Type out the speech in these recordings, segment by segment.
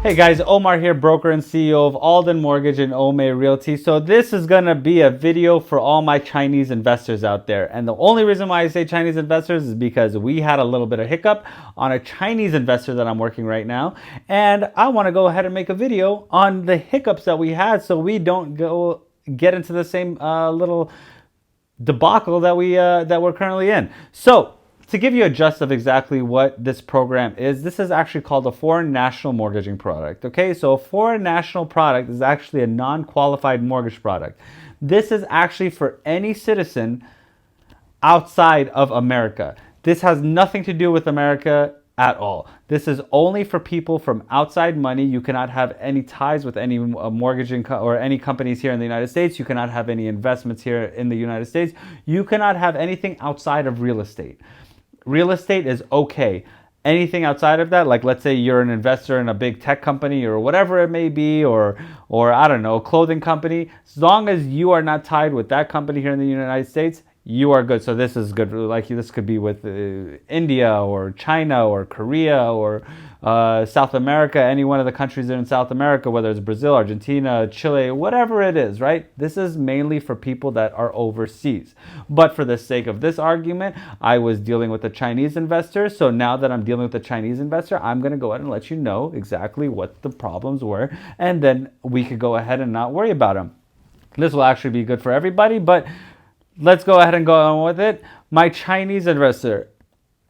Hey guys, Omar here, broker and CEO of Alden Mortgage and Omay Realty. So this is going to be a video for all my Chinese investors out there. And the only reason why I say Chinese investors is because we had a little bit of hiccup on a Chinese investor that I'm working right now. And I want to go ahead and make a video on the hiccups that we had so we don't get into the same little debacle that we're currently in. So to give you a gist of exactly what this program is, this is actually called a foreign national mortgaging product. Okay, so a foreign national product is actually a non-qualified mortgage product. This is actually for any citizen outside of America. This has nothing to do with America at all. This is only for people from outside money. You cannot have any ties with any mortgaging or any companies here in the United States. You cannot have any investments here in the United States. You cannot have anything outside of real estate. Real estate is okay. Anything outside of that, like let's say you're an investor in a big tech company or whatever it may be, or I don't know, a clothing company, as long as you are not tied with that company here in the United States, you are good. So this is good. Like this could be with India or China or Korea or South America, any one of the countries in South America, whether it's Brazil, Argentina, Chile, whatever it is, right? This is mainly for people that are overseas. But for the sake of this argument, I was dealing with a Chinese investor. So now that I'm dealing with a Chinese investor, I'm going to go ahead and let you know exactly what the problems were. And then we could go ahead and not worry about them. This will actually be good for everybody, but let's go ahead and go on with it. My Chinese investor,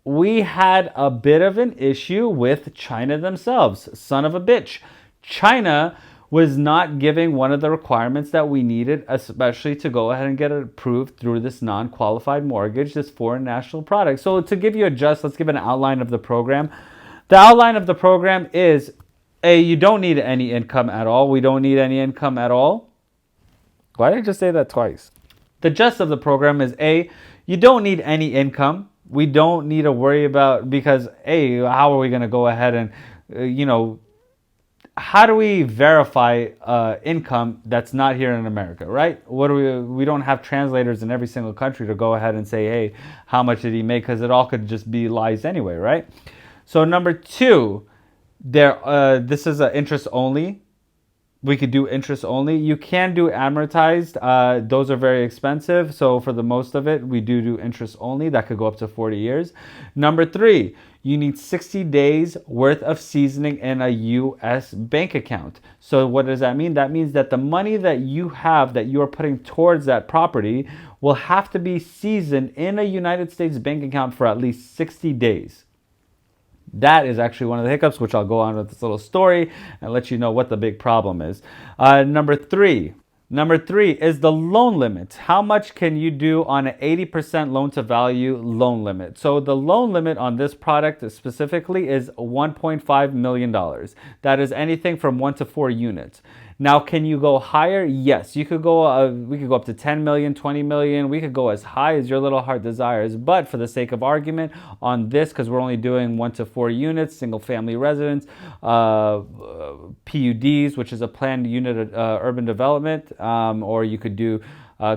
we had a bit of an issue with China themselves. Son of a bitch. China was not giving one of the requirements that we needed, especially to go ahead and get it approved through this non-qualified mortgage, this foreign national product. So to give you a gist, let's give an outline of the program. The outline of the program is, A, you don't need any income at all. We don't need any income at all. Why did I just say that twice? The gist of the program is, A, you don't need any income. We don't need to worry about, because, A, how are we going to go ahead and, how do we verify income that's not here in America, right? We don't have translators in every single country to go ahead and say, hey, how much did he make? Because it all could just be lies anyway, right? So number two, this is an interest only. We could do interest only. You can do amortized. Those are very expensive. So for the most of it, we do interest only. That could go up to 40 years. Number three, you need 60 days worth of seasoning in a U.S. bank account. So what does that mean? That means that the money that you have that you are putting towards that property will have to be seasoned in a United States bank account for at least 60 days. That is actually one of the hiccups, which I'll go on with this little story and let you know what the big problem is. Number three is the loan limit. How much can you do on an 80% loan to value loan limit? So the loan limit on this product specifically is $1.5 million. That is anything from 1 to 4 units. Now, can you go higher? Yes, you could go. We could go up to 10 million, 20 million. We could go as high as your little heart desires. But for the sake of argument on this, because we're only doing 1 to 4 units, single family residence, PUDs, which is a planned unit urban development, or you could do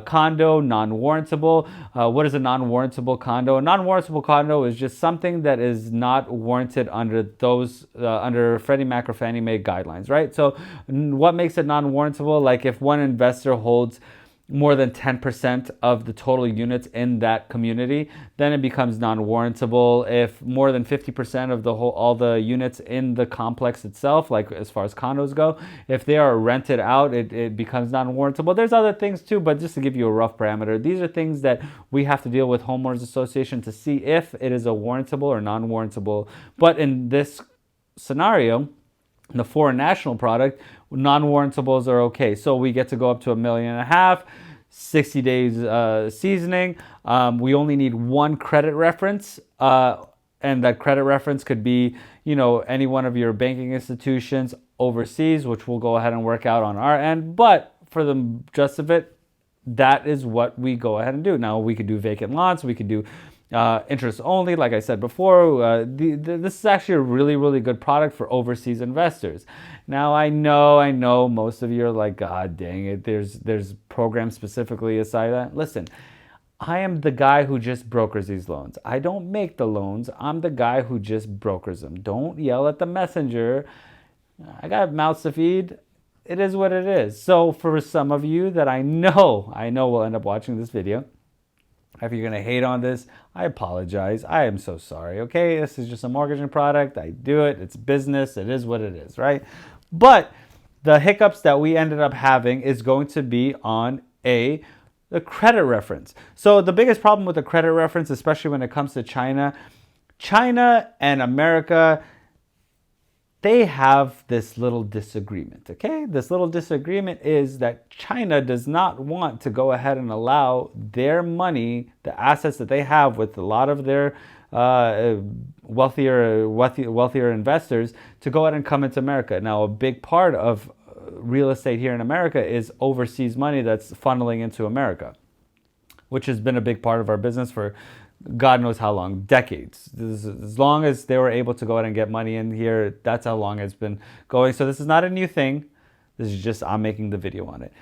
condo, non-warrantable. What is a non-warrantable condo? A non-warrantable condo is just something that is not warranted under those under Freddie Mac or Fannie Mae guidelines, right? So what makes it non-warrantable? Like if one investor holds more than 10% of the total units in that community, then it becomes non-warrantable. If more than 50% of all the units in the complex itself, like as far as condos go, if they are rented out, it becomes non-warrantable. There's other things too, but just to give you a rough parameter, these are things that we have to deal with homeowners association to see if it is a warrantable or non-warrantable. But in this scenario, the foreign national product, non-warrantables are okay. So we get to go up to $1.5 million, 60 days seasoning. We only need one credit reference, and that credit reference could be, any one of your banking institutions overseas, which we'll go ahead and work out on our end. But for the gist of it, that is what we go ahead and do. Now we could do vacant lots. We could do interest only, like I said before. This is actually a really, really good product for overseas investors. Now I know most of you are like, God dang it, there's programs specifically aside that. Listen, I am the guy who just brokers these loans. I don't make the loans. I'm the guy who just brokers them. Don't yell at the messenger. I got mouths to feed. It is what it is. So for some of you that I know will end up watching this video, if you're going to hate on this, I apologize. I am so sorry, okay? This is just a mortgaging product. I do it. It's business. It is what it is, right? But the hiccups that we ended up having is going to be on the credit reference. So the biggest problem with the credit reference, especially when it comes to China and America, they have this little disagreement, okay? This little disagreement is that China does not want to go ahead and allow their money, the assets that they have with a lot of their wealthier investors, to go ahead and come into America. Now, a big part of real estate here in America is overseas money that's funneling into America, which has been a big part of our business for God knows how long, decades. As long as they were able to go ahead and get money in here, that's how long it's been going. So this is not a new thing. This is just, I'm making the video on it.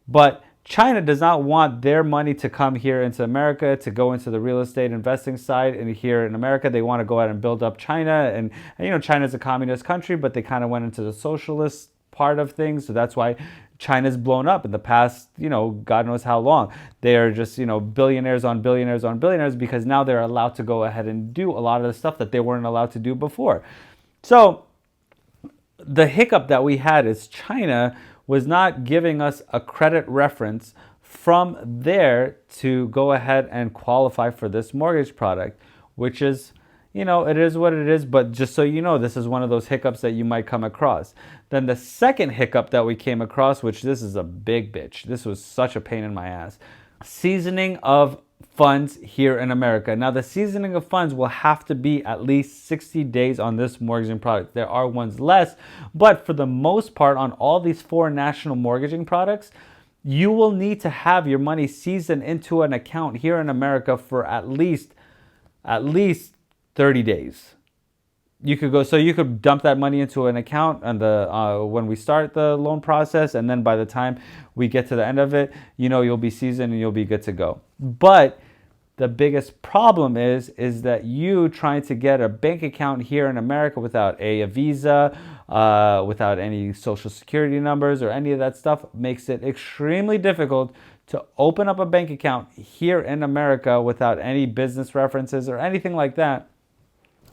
But China does not want their money to come here into America, to go into the real estate investing side. And here in America, they want to go ahead and build up China. And you know, China's a communist country, but they kind of went into the socialist part of things. So that's why China's blown up in the past, you know, God knows how long. They are just, you know, billionaires on billionaires on billionaires, because now they're allowed to go ahead and do a lot of the stuff that they weren't allowed to do before. So the hiccup that we had is China was not giving us a credit reference from there to go ahead and qualify for this mortgage product, which is, you know, it is what it is, but just so you know, this is one of those hiccups that you might come across. Then the second hiccup that we came across, which this is a big bitch. This was such a pain in my ass. Seasoning of funds here in America. Now, the seasoning of funds will have to be at least 60 days on this mortgaging product. There are ones less, but for the most part, on all these 4 national mortgaging products, you will need to have your money seasoned into an account here in America for at least 30 days. You could dump that money into an account and when we start the loan process, and then by the time we get to the end of it, you know, you'll be seasoned and you'll be good to go. But the biggest problem is that you trying to get a bank account here in America without a visa, without any social security numbers or any of that stuff, makes it extremely difficult to open up a bank account here in America without any business references or anything like that.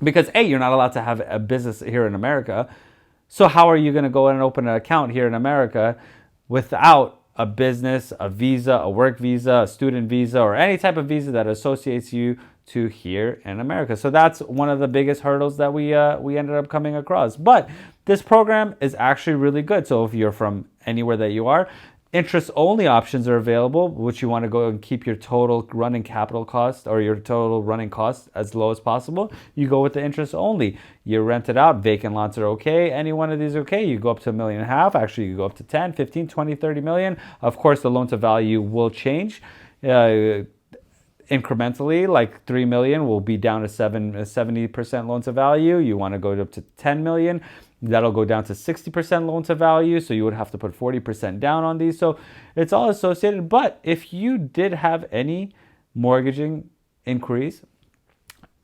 Because A, you're not allowed to have a business here in America. So how are you going to go in and open an account here in America without a business, a visa, a work visa, a student visa, or any type of visa that associates you to here in America? So that's one of the biggest hurdles that we ended up coming across. But this program is actually really good. So if you're from anywhere that you are, interest-only options are available, which you want to go and keep your total running capital cost or your total running cost as low as possible. You go with the interest-only. You rent it out. Vacant lots are okay. Any one of these are okay. You go up to $1.5 million. Actually, you go up to 10, 15, 20, 30 million. Of course, the loan-to-value will change incrementally. Like 3 million will be down to 70% loan-to-value. You want to go up to 10 million. That'll go down to 60% loan to value. So you would have to put 40% down on these. So it's all associated. But if you did have any mortgaging inquiries,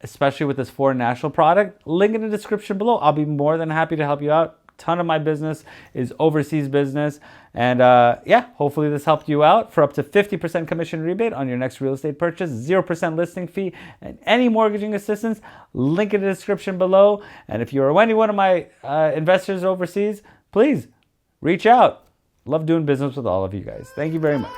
especially with this 4 national product, link in the description below. I'll be more than happy to help you out. Ton of my business is overseas business. And yeah, hopefully this helped you out. For up to 50% commission rebate on your next real estate purchase, 0% listing fee, and any mortgaging assistance, link in the description below. And if you're any one of my investors overseas, please reach out. Love doing business with all of you guys. Thank you very much.